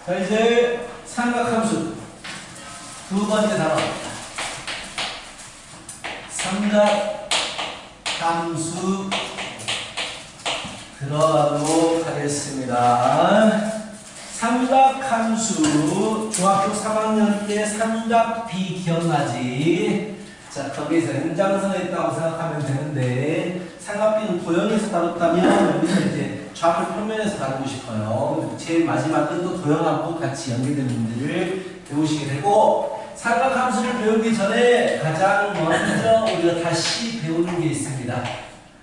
자, 이제 삼각함수 두 번째 단어. 삼각함수 들어가도록 하겠습니다. 삼각함수 중학교 3학년 때 삼각비 기억나지? 자, 거기에서 연장선에 있다고 생각하면 되는데 삼각비는 도형에서 다뤘다면 여기서 이제 좌표 평면에서 다루고 싶어요. 제일 마지막은 또 도형하고 같이 연계된 문제를 배우시게 되고, 삼각함수를 배우기 전에 가장 먼저 우리가 다시 배우는 게 있습니다.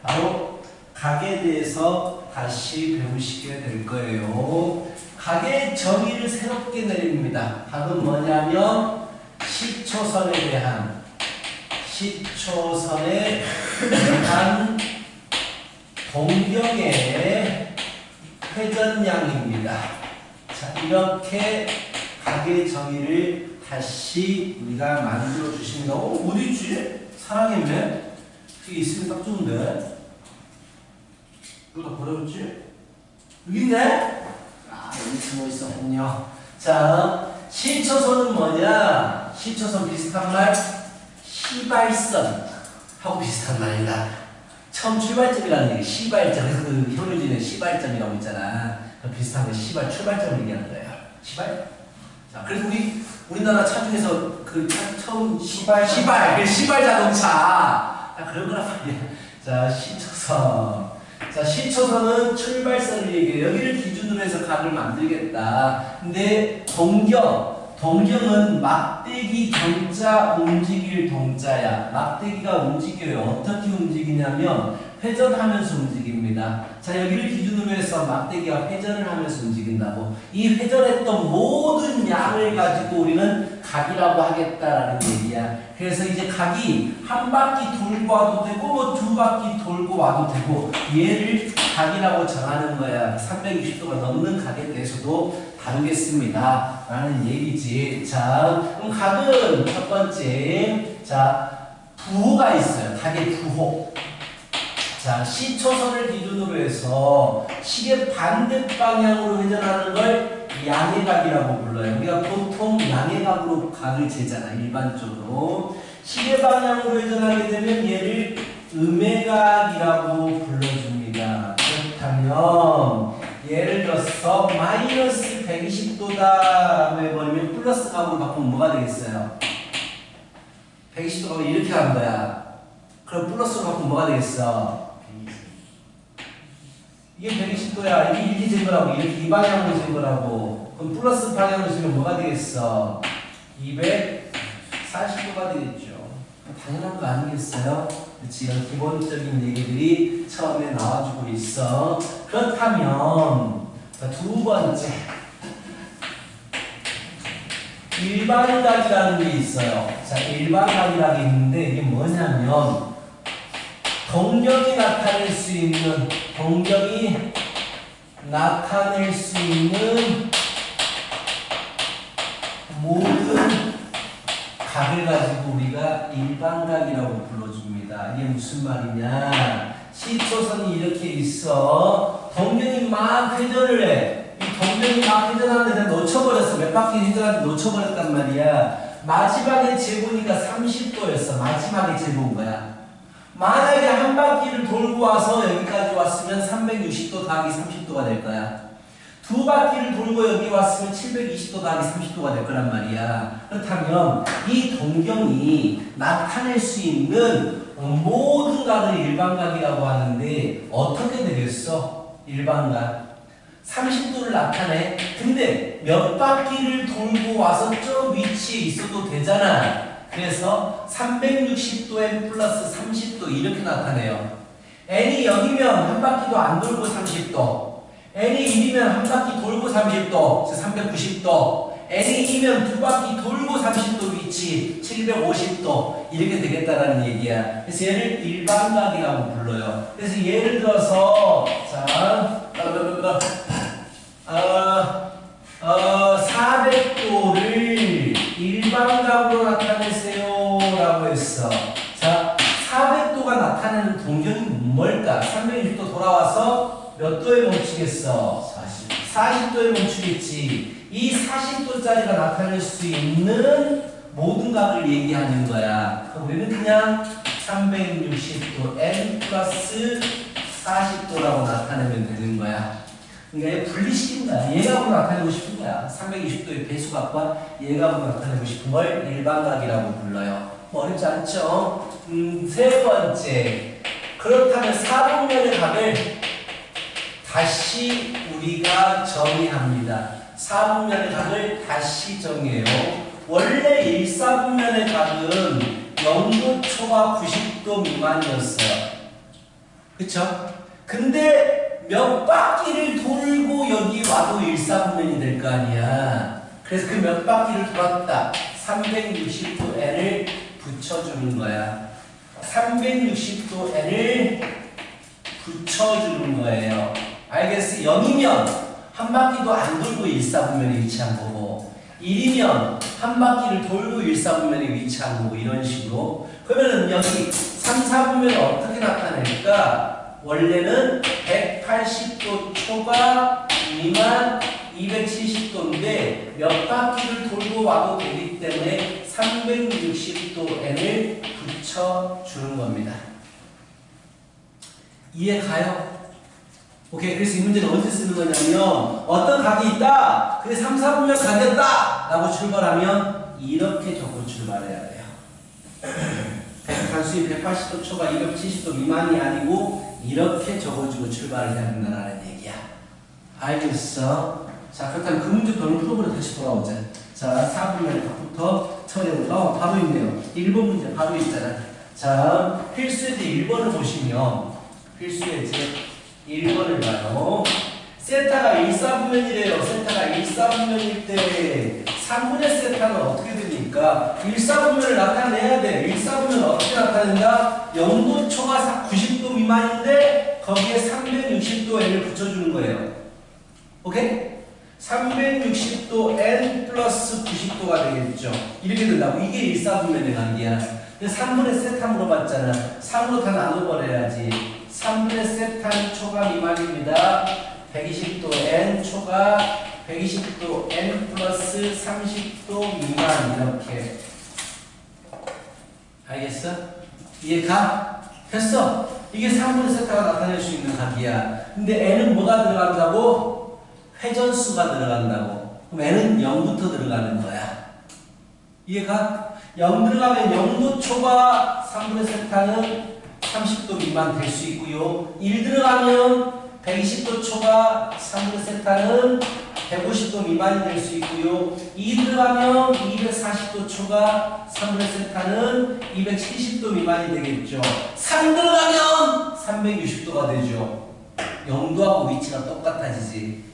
바로 각에 대해서 다시 배우시게 될 거예요. 각의 정의를 새롭게 내립니다. 각은 뭐냐면 시초선에 대한 동경의 회전량입니다. 자, 이렇게 각의 정의를 다시 우리가 만들어 주십니다. 어디 있지? 사랑했네? 여기 있으면 딱 좋은데? 이거 다 버려졌지? 여기 있네? 아, 여기 숨어 있었군요. 자, 시초선은 뭐냐? 시초선 비슷한 말? 시발선 하고 비슷한 말이다. 처음 출발점이라는 얘기, 시발점. 그래서 그 효율지는 시발점이라고 있잖아. 그 비슷한 거 시발, 출발점을 얘기하는 거예요. 시발? 자, 그래서 우리나라 차 중에서 그 처음 시발 자동차. 자, 그런 거란 말이야. 자, 시초선. 자, 시초선은 출발선을 얘기해요. 여기를 기준으로 해서 각을 만들겠다. 근데 동경은 막대기 경자 움직일 동자야. 막대기가 움직여요. 어떻게 움직이냐면 회전하면서 움직입니다. 자, 여기를 기준으로 해서 막대기가 회전을 하면서 움직인다고. 이 회전했던 모든 양을 가지고 우리는 각이라고 하겠다라는 얘기야. 그래서 이제 각이 한 바퀴 돌고 와도 되고 뭐 두 바퀴 돌고 와도 되고, 얘를 각이라고 정하는 거야. 360도가 넘는 각에 대해서도 다루겠습니다 라는 얘기지. 자, 그럼 각은 첫 번째, 자, 부호가 있어요. 각의 부호. 자, 시초선을 기준으로 해서 시계 반대 방향으로 회전하는 걸 양해각이라고 불러요. 우리가 보통 양해각으로 각을 재잖아, 일반적으로. 시계 방향으로 회전하게 되면 얘를 음해각이라고 불러줍니다. 그렇다면 예를 들어서 마이너스 120도다 해버리면 플러스 각으로 바꾸면 뭐가 되겠어요? 120도가 이렇게 가는 거야. 그럼 플러스로 바꾸면 뭐가 되겠어? 이게 120도야. 이게 이렇게 된 거라고. 이렇게 이 방향으로 된 거라고. 그럼 플러스 방향으로 쓰면 뭐가 되겠어? 240도가 되겠죠. 당연한 거 아니겠어요? 그렇지. 이런 기본적인 얘기들이 처음에 나와주고 있어. 그렇다면 두 번째, 일반각이라는 게 있어요. 자, 일반각이라는 게 있는데 이게 뭐냐면 동경이 나타낼 수 있는 모든 각을 가지고 우리가 일반각이라고 불러줍니다. 이게 무슨 말이냐? 시초선이 이렇게 있어. 동경이 막 회전을 해. 이 동경이 막 회전하는데 놓쳐버렸어. 몇 바퀴 회전하는데 놓쳐버렸단 말이야. 마지막에 재보니까 30도였어. 마지막에 재본 거야. 만약에 한 바퀴를 돌고 와서 여기까지 왔으면 360도 더하기 30도가 될 거야. 두 바퀴를 돌고 여기 왔으면 720도 더하기 30도가 될 거란 말이야. 그렇다면 이 동경이 나타낼 수 있는 모든 각을 일반각이라고 하는데 어떻게 되겠어? 일반각 30도를 나타내. 근데 몇 바퀴를 돌고 와서 저 위치에 있어도 되잖아. 그래서 360도에 플러스 30도 이렇게 나타내요. n이 0이면 한 바퀴도 안 돌고 30도, n이 1이면 한 바퀴 돌고 30도, 390도, n이 2면 두 바퀴 돌고 30도 위치 750도 이렇게 되겠다라는 얘기야. 그래서 얘를 일반각이라고 불러요. 그래서 예를 들어서 자 400도를 일반각으로 나타내세요 라고 했어. 자, 400도가 나타내는 동경이 뭘까? 360도 돌아와서 몇 도에 멈추겠어? 40도에 멈추겠지. 이 40도짜리가 나타낼 수 있는 모든 값을 얘기하는 거야. 그럼 우리는 그냥 360도 n 플러스 40도라고 나타내면 되는 거야. 그러니까 얘 분리시킨 거야. 얘값으로 나타내고 싶은 거야. 320도의 배수값과 얘값으로 나타내고 싶은 걸 일반각이라고 불러요. 뭐 어렵지 않죠? 세 번째. 그렇다면 사분면의 값을 다시 우리가 정의합니다. 사분면의 값을 다시 정의해요. 원래 1사분면의 값은 0도초와 90도 미만이었어요. 그쵸? 근데 몇 바퀴를 돌고 여기 와도 1사분면이 될 거 아니야. 그래서 그 몇 바퀴를 돌았다. 360도 n을 붙여주는 거야. 360도 n을 붙여주는 거예요. 알겠어? 0이면 한 바퀴도 안 돌고 1사분면에 위치한 거고 1이면 한 바퀴를 돌고 1사분면에 위치한 거고 이런 식으로. 그러면은 여기 3, 4분면을 어떻게 나타낼까? 원래는 180도 초과 미만 270도인데 몇 바퀴를 돌고 와도 되기 때문에 360도 n을 붙여주는 겁니다. 이해 가요? 오케이. 그래서 이 문제는 어디서 쓰는 거냐면 어떤 각이 있다. 근데 3, 4분면 각이었다 라고 출발하면 이렇게 적고 출발해야 돼요. 단순히 180도 초과 270도 미만이 아니고 이렇게 적어주고 출발을 해야 된다는 얘기야. 알겠어? 자, 그렇다면 그 문제 도는 프로그램 다시 돌아오자. 자, 4분면의 각부터 처리해보자. 바로 있네요. 1번 문제 바로 있잖아. 자, 필수예제 1번을 보시면 필수예제 1번을 봐요. 세타가 1사분면이래요. 세타가 1사분면일 때 3분의 세타는 어떻게 됩니까? 1사분면을 나타내야 돼. 1사분면 어떻게 나타낸다? 0도초가 90도 미만인데 거기에 360도 n을 붙여주는 거예요. 오케이? 360도 n 플러스 90도가 되겠죠. 이렇게 된다고. 이게 1사분면의 관계야. 3분의 세타 물어봤잖아. 3으로 다 나눠버려야지. 3분의 세타는 초가 미만입니다. 120도 n 초가 120도 n 플러스 30도 미만 이렇게. 알겠어? 이해가? 됐어? 이게 3분의 세타가 나타낼 수 있는 각이야. 근데 n은 뭐가 들어간다고? 회전수가 들어간다고. 그럼 n은 0부터 들어가는 거야. 이해가? 0 들어가면 0도 초과 3분의 세타는 30도 미만 될 수 있고요. 1 들어가면 120도 초과 3분의 세타는 150도 미만이 될 수 있고요. 2 들어가면 240도 초과 3분의 세타는 270도 미만이 되겠죠. 3 들어가면 360도가 되죠. 0도하고 위치가 똑같아지지.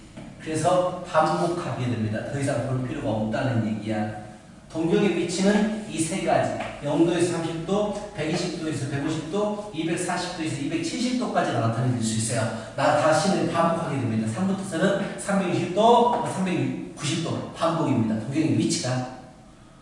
그래서 반복하게 됩니다. 더 이상 볼 필요가 없다는 얘기야. 동경의 위치는 이 세 가지. 0도에서 30도, 120도에서 150도, 240도에서 270도까지 나타낼 수 있어요. 다시는 반복하게 됩니다. 3부터서는 360도, 390도 반복입니다. 동경의 위치가.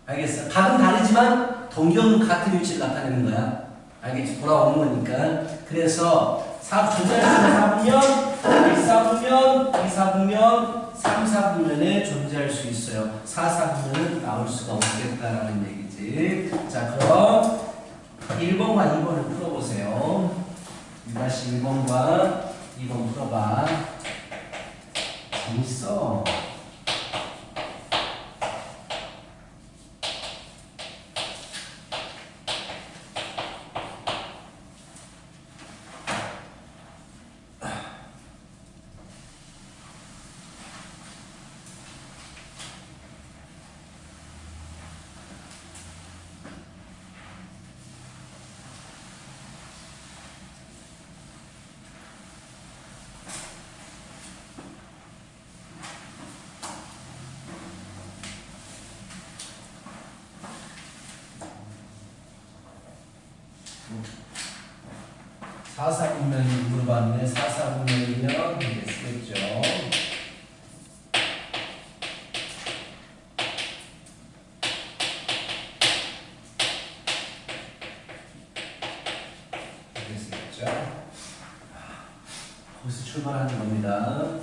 알겠어? 각은 다르지만 동경은 같은 위치를 나타내는 거야. 알겠지? 돌아오는 거니까. 그래서 존재할 수 있는 4분면, 1사분면, 2사분면, 3사분면에 존재할 수 있어요. 4사분면은 나올 수가 없겠다라는 얘기지. 자, 그럼 1번과 2번을 풀어보세요. 다시 1번과 2번 풀어봐. 재밌어. 사사분면이 물어봤네. 사사분면이면 이게 쓰겠죠. 이게 쓰겠죠. 거기서 출발하는 겁니다.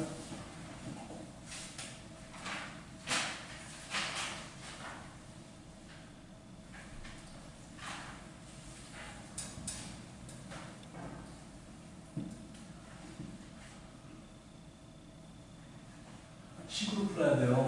식으로 풀어야 돼요.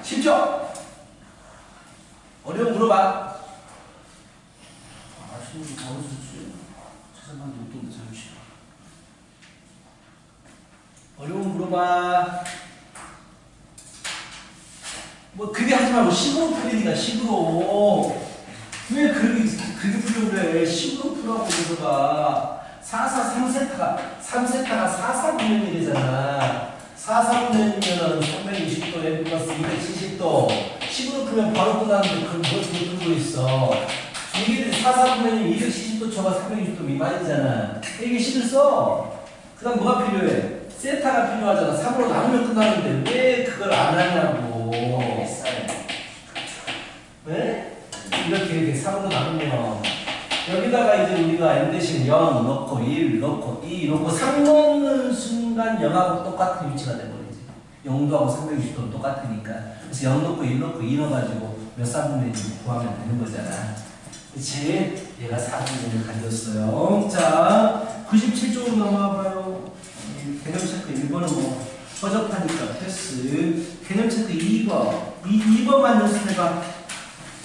쉽죠? 어려운 물어봐. 아시는 분 잘못했지. 최선만 못동데 잠시. 어려운 물어봐. 뭐 그게 하지 말고 식으로 풀리니까 식으로. 왜 그렇게 풀려고 그래? 식으로 풀라고 물어봐. 3세타가 4,4분면이 되잖아. 4,4분면이면 360도 n 플러스 270도. 식으로 풀면 바로 끝나는데 그걸 뭘 풀고 있어. 이게 4,4분면이면 270도 쳐봐 360도 미만이잖아. 이게 식을 써. 그 다음 뭐가 필요해? 세타가 필요하잖아. 3으로 나누면 끝나는데 왜 그걸 안 하냐고. 네? 이렇게 3으로 나누면 여기다가 이제 우리가 n 대신 0 넣고 1 넣고 2 넣고 3 넣는 순간 0하고 똑같은 위치가 돼버리지. 0도하고 360도는 똑같으니까. 그래서 0 넣고 1 넣고 2 넣어가지고 몇 3분의 1 구하면 되는 거잖아. 그치? 얘가 4분의 1을 가졌어요. 자, 97쪽으로 넘어와봐요. 개념 체크 1번은 뭐 허접하니까 패스. 개념 체크 2번. 2번만 연습해봐.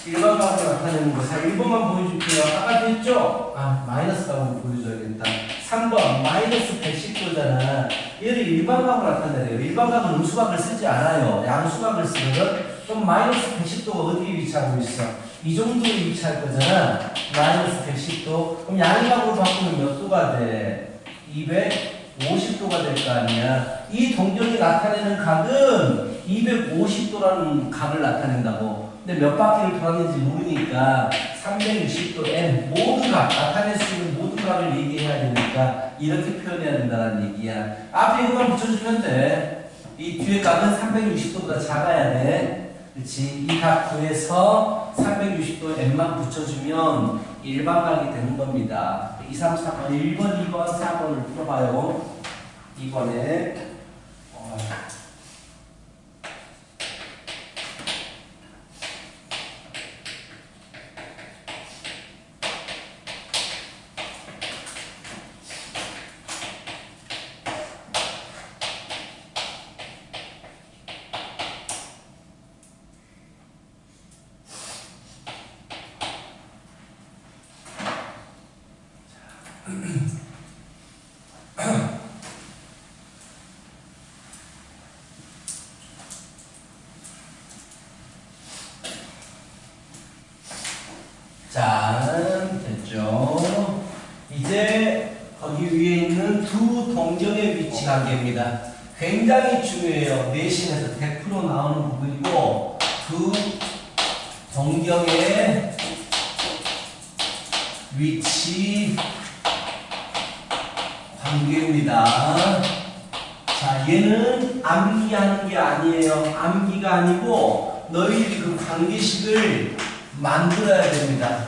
일반값을 나타내는 거. 자, 1번만 보여줄게요. 아까 했죠? 마이너스값을 보여줘야겠다. 3번, 마이너스 110도잖아. 얘를 일반값을 나타내래요. 일반값은 음수값을 쓰지 않아요. 양수값을 쓰거든? 그럼 마이너스 110도가 어디에 위치하고 있어? 이 정도에 위치할 거잖아. 마이너스 110도. 그럼 양값으로 바꾸면 몇 도가 돼? 250도가 될 거 아니야. 이 동경이 나타내는 각은 250도라는 각을 나타낸다고. 근데 몇 바퀴를 돌았는지 모르니까 360도 n 모든 각, 나타낼 수 있는 모든 각을 얘기해야 되니까 이렇게 표현해야 된다는 얘기야. 앞에 이것만 붙여주면 돼. 이 뒤에 각은 360도보다 작아야 돼. 그렇지? 이 각 구에서 360도 n만 붙여주면 일반각이 되는 겁니다. 2, 3, 4번, 1번, 2번, 4번을 풀어봐요. 2번에 두 동경의 위치 관계입니다. 굉장히 중요해요. 내신에서 100% 나오는 부분이고 두 동경의 위치 관계입니다. 자, 얘는 암기하는 게 아니에요. 암기가 아니고 너희들이 그 관계식을 만들어야 됩니다.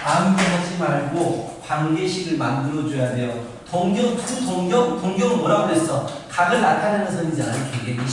암기하지 말고 관계식을 만들어줘야 돼요. 동경은 뭐라고 그랬어? 각을 나타내는 선이잖아. 이게 이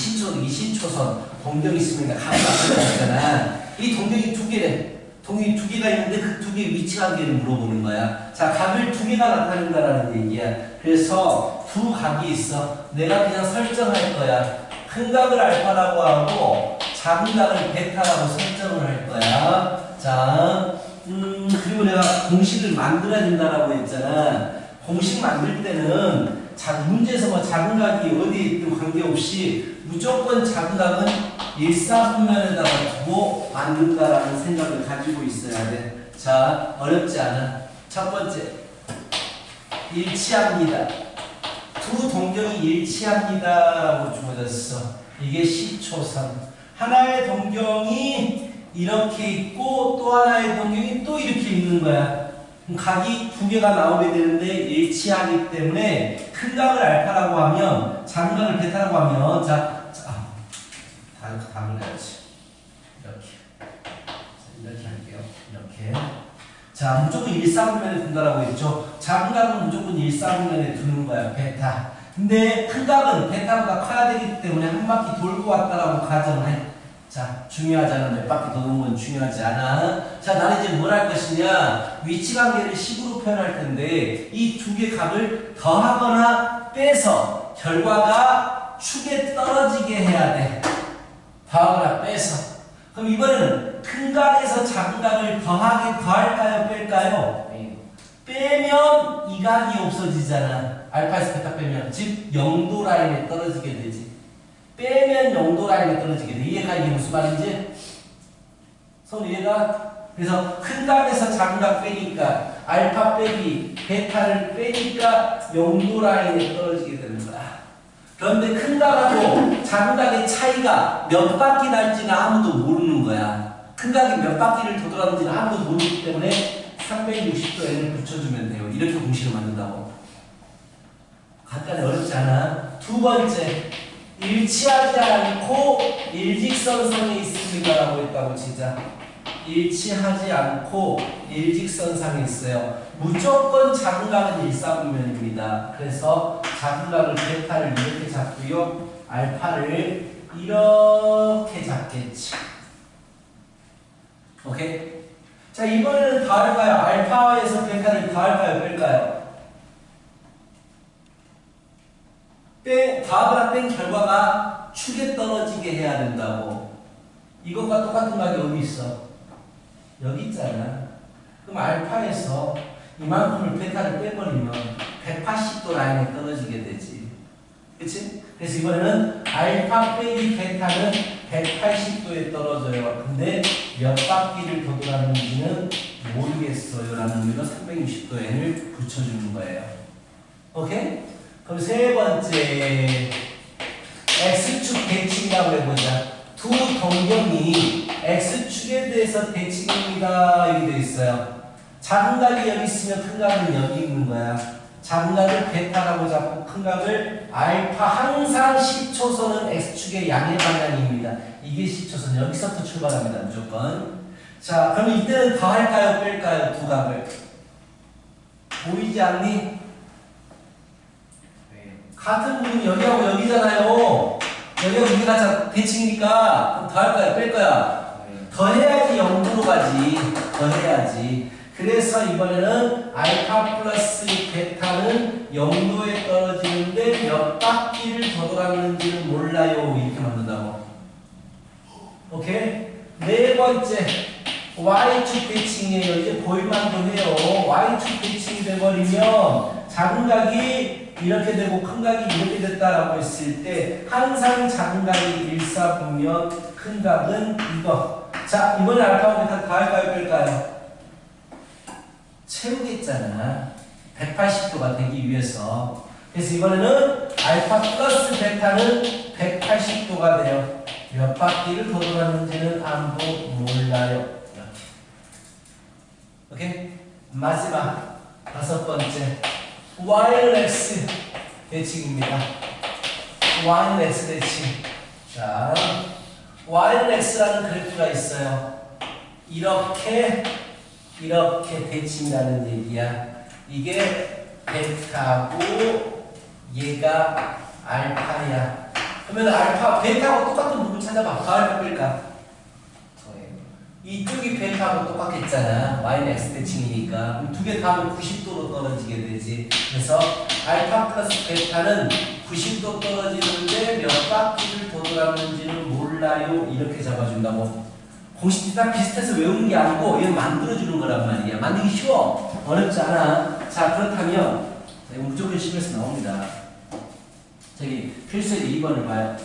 신초선 동경이 있으니까 각을 나타내잖아. 이 동경이 두 개래. 동이 두 개가 있는데 그 두 개의 위치 관계를 물어보는 거야. 자, 각을 두 개가 나타낸다라는 얘기야. 그래서 두 각이 있어. 내가 그냥 설정할 거야. 큰 각을 알파라고 하고 작은 각을 베타라고 설정을 할 거야. 자, 그리고 내가 공식을 만들어야 된다라고 했잖아. 공식 만들 때는 문제에서 뭐 작은 각이 어디에 있든 관계없이 무조건 작은 각은 일사분면에다가 두고 만든다라는 생각을 가지고 있어야 돼. 자, 어렵지 않아. 첫 번째, 일치합니다. 두 동경이 일치합니다라고 주어졌어. 이게 시초선. 하나의 동경이 이렇게 있고 또 하나의 동경이 또 이렇게 있는 거야. 각이 두 개가 나오게 되는데 일치하기 때문에 큰 각을 알파라고 하면 작은 각을 베타라고 하면 답을 가야지. 이렇게 할게요. 이렇게. 자, 무조건 일사분면에 둔다라고 했죠. 작은 각은 무조건 일사분면에 두는 거야. 베타. 근데 큰 각은 베타보다 커야 되기 때문에 한 바퀴 돌고 왔다라고 가정을 해. 자, 중요하잖아. 몇 바퀴 도는 건 중요하지 않아. 자, 나는 이제 뭘 할 것이냐. 위치관계를 식으로 표현할 텐데 이 두 개 각을 더하거나 빼서 결과가 축에 떨어지게 해야 돼. 더하거나 빼서. 그럼 이번에는 큰 각에서 작은 각을 더할까요? 뺄까요? 빼면 이 각이 없어지잖아. 알파에서 베타 빼면. 즉 0도 라인에 떨어지게 되지. 빼면 0도 라인에 떨어지게 돼. 이해가 이게 무슨 말인지? 손 이해가? 그래서 큰 각에서 작은 각 빼니까 알파 빼기 베타를 빼니까 0도 라인에 떨어지게 되는 거야. 그런데 큰 각하고 작은 각의 차이가 몇 바퀴 날지는 아무도 모르는 거야. 큰 각이 몇 바퀴를 도돌았는지는 아무도 모르기 때문에 360도 n을 붙여주면 돼요. 이렇게 공식을 만든다고. 간단히 어렵지 않아. 두 번째, 일치하지 않고 일직선상에 있습니다라고 했다고 치자. 일치하지 않고 일직선상에 있어요. 무조건 작은 각은 일사분면입니다. 그래서 작은 각을 베타를 이렇게 잡고요. 알파를 이렇게 잡겠지. 오케이? 자, 이번에는 더할까요? 알파에서 베타를 더할까요? 뺄까요? 더하거나 뺀 결과가 축에 떨어지게 해야 된다고. 이것과 똑같은 각이 어디 있어? 여기 있잖아. 그럼 알파에서 이만큼을 베타를 빼버리면 180도 라인에 떨어지게 되지. 그치? 그래서 이번에는 알파 빼기 베타는 180도에 떨어져요. 근데 몇 바퀴를 도돌았는지는 모르겠어요. 라는 의미로 360도 n을 붙여주는 거예요. 오케이? 그럼 세 번째, X축 대칭이라고 해보자. 두 동경이 X축에 대해서 대칭입니다. 이렇게 되어 있어요. 작은 각이 여기 있으면 큰 각은 여기 있는 거야. 작은 각을 베타라고 잡고 큰 각을 알파. 항상 시초선은 X축의 양의 방향입니다. 이게 시초선. 여기서부터 출발합니다. 무조건. 자, 그럼 이때는 더할까요? 뺄까요? 두 각을. 보이지 않니? 같은 부분이 여기하고 여기잖아요. 여기하고 여기가 대칭이니까 그럼 더할까요? 뺄까요? 더해야지 0도로 가지. 더해야지. 그래서 이번에는 알파 플러스 베타는 0도에 떨어지는데 몇 바퀴를 더 돌았는지는 몰라요. 이렇게 만든다고. 오케이? 네 번째, Y축 대칭이에요. 이제 보일만도 해요. Y축 대칭이 돼버리면 작은 각이 이렇게 되고 큰 각이 이렇게 됐다라고 했을 때 항상 작은 각이 일사분면, 큰 각은 이거. 자, 이번에 알파와 베타 다 할까요? 뺄까요? 채우겠잖아. 180도가 되기 위해서. 그래서 이번에는 알파 플러스 베타는 180도가 돼요. 몇 바퀴를 더 돌았는지는 아무도 몰라요. 이렇게. 오케이? 마지막 다섯 번째 Y는 X 대칭입니다. Y는 X 대칭. 자, Y는 X라는 그래프가 있어요. 이렇게 대칭이라는 얘기야. 이게 베타고 얘가 알파야. 그러면 알파, 베타하고 똑같은 부분 찾아봐. 가을까 뺄까? 이쪽이 베타하고 똑같겠잖아. Y는 X 대칭이니까. 두 개 다 하면 90도로 떨어지게 되지. 그래서 알파 플러스 베타는 90도 떨어지는데 몇 바퀴를 더 돌았는지는 몰라요. 이렇게 잡아준다고. 공식이 다 비슷해서 외우는 게 아니고 얘는 만들어주는 거란 말이야. 만들기 쉬워. 어렵지 않아. 자, 그렇다면 자, 이거 무조건 시험에서 나옵니다. 저기 필수의 2번을 봐요.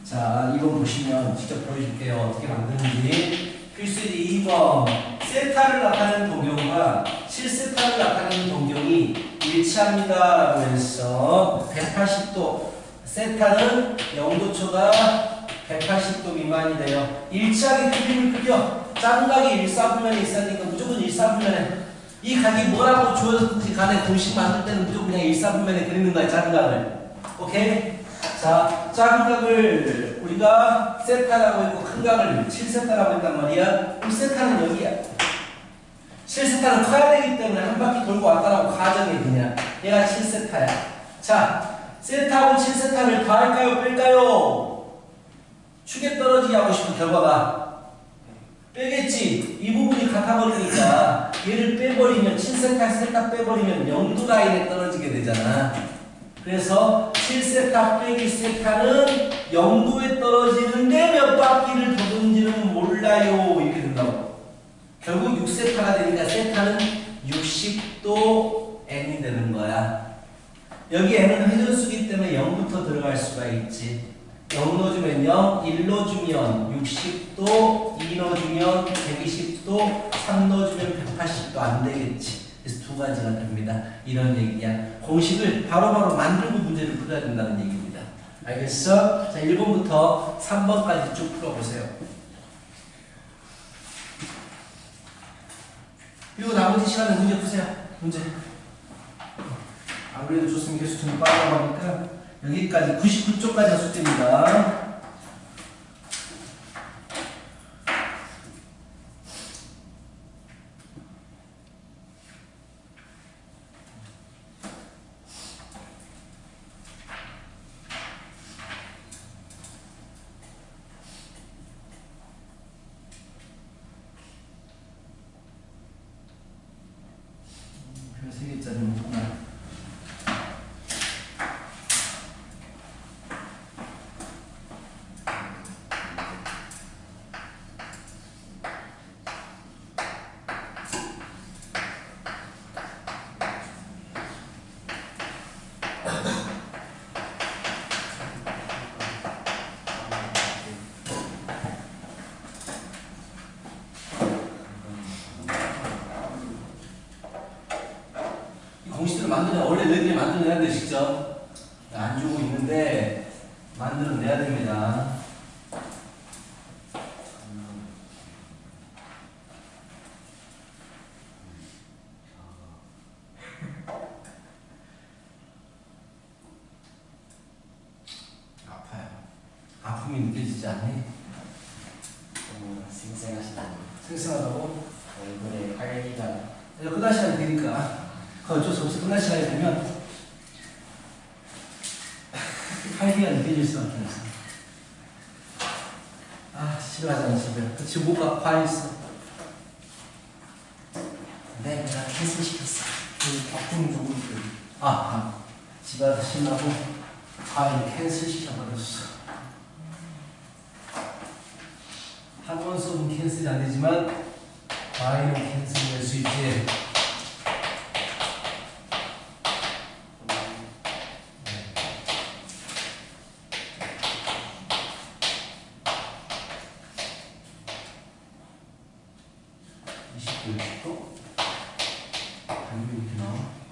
자, 2번 보시면 직접 보여줄게요. 어떻게 만드는지. 필수의 2번. 세타를 나타내는 동경과 실세타를 나타내는 동경이 일치합니다. 라고 해서 180도. 세타는 0도초가 180도 미만이 돼요. 일치하게 그림을 그려. 작은 각이 일사분면에 있으니까 무조건 일사분면에. 이 각이 뭐라고 주어졌든지 간에 공식 만들 때는 무조건 그냥 일사분면에 그리는 거야. 작은 각을. 오케이? 자, 작은 각을 우리가 세타라고 했고 큰 각을 7세타라고 했단 말이야. 그럼 세타는 여기야. 7세타는 커야 되기 때문에 한 바퀴 돌고 왔다라고 가정해 그냥. 얘가 7세타야. 자, 세타하고 7세타를 더할까요? 뺄까요? 축에 떨어지게 하고 싶은 결과가 빼겠지. 이 부분이 같아버리니까 얘를 빼버리면 7세타, 세타 빼버리면 0도 라인에 떨어지게 되잖아. 그래서 7세타 빼기 세타는 0도에 떨어지는데 몇 바퀴를 도는지는 몰라요. 이렇게 된다고. 결국 6세타가 되니까 세타는 60도 n이 되는 거야. 여기 n은 회전수기 때문에 0부터 들어갈 수가 있지. 0 넣어주면 0, 1 넣어주면 60도, 2 넣어주면 120도, 3 넣어주면 180도 안 되겠지. 그래서 두 가지가 됩니다. 이런 얘기야. 공식을 바로바로 만들고 문제를 풀어야 된다는 얘기입니다. 알겠어? 자, 1번부터 3번까지 쭉 풀어보세요. 그리고 나머지 시간에 문제 푸세요. 문제. 안 그래도 좋으면 계속 좀 빠져가니까 여기까지 99쪽까지가 숙제입니다. 별 3개짜리 먹구나. 공식들을 만드냐, 원래 너희들이 만들어내야 돼, 직접. 안 주고 있는데, 만들어내야 됩니다. 아파요. 아픔이 느껴지지 않니? 너무 생생하시다니. 생생하다고? 얼굴에 활기가. 이제 끝날 시간이 되니까. 어쩔 수 없이 끝날 시간이 되면 활기가 느껴질 수밖에 없어. 아, 집에 가자면 집에. 지금 못 가, 과일 있어. 네, 내가 캔슬시켰어. 그 바쁜 누구 집에 와서 신나고 과일 캔슬 시켜버렸어. 학원 수업은 캔슬이 안 되지만 과일은 캔슬이 될 수 있지. 또? 당연히 이렇게 나와.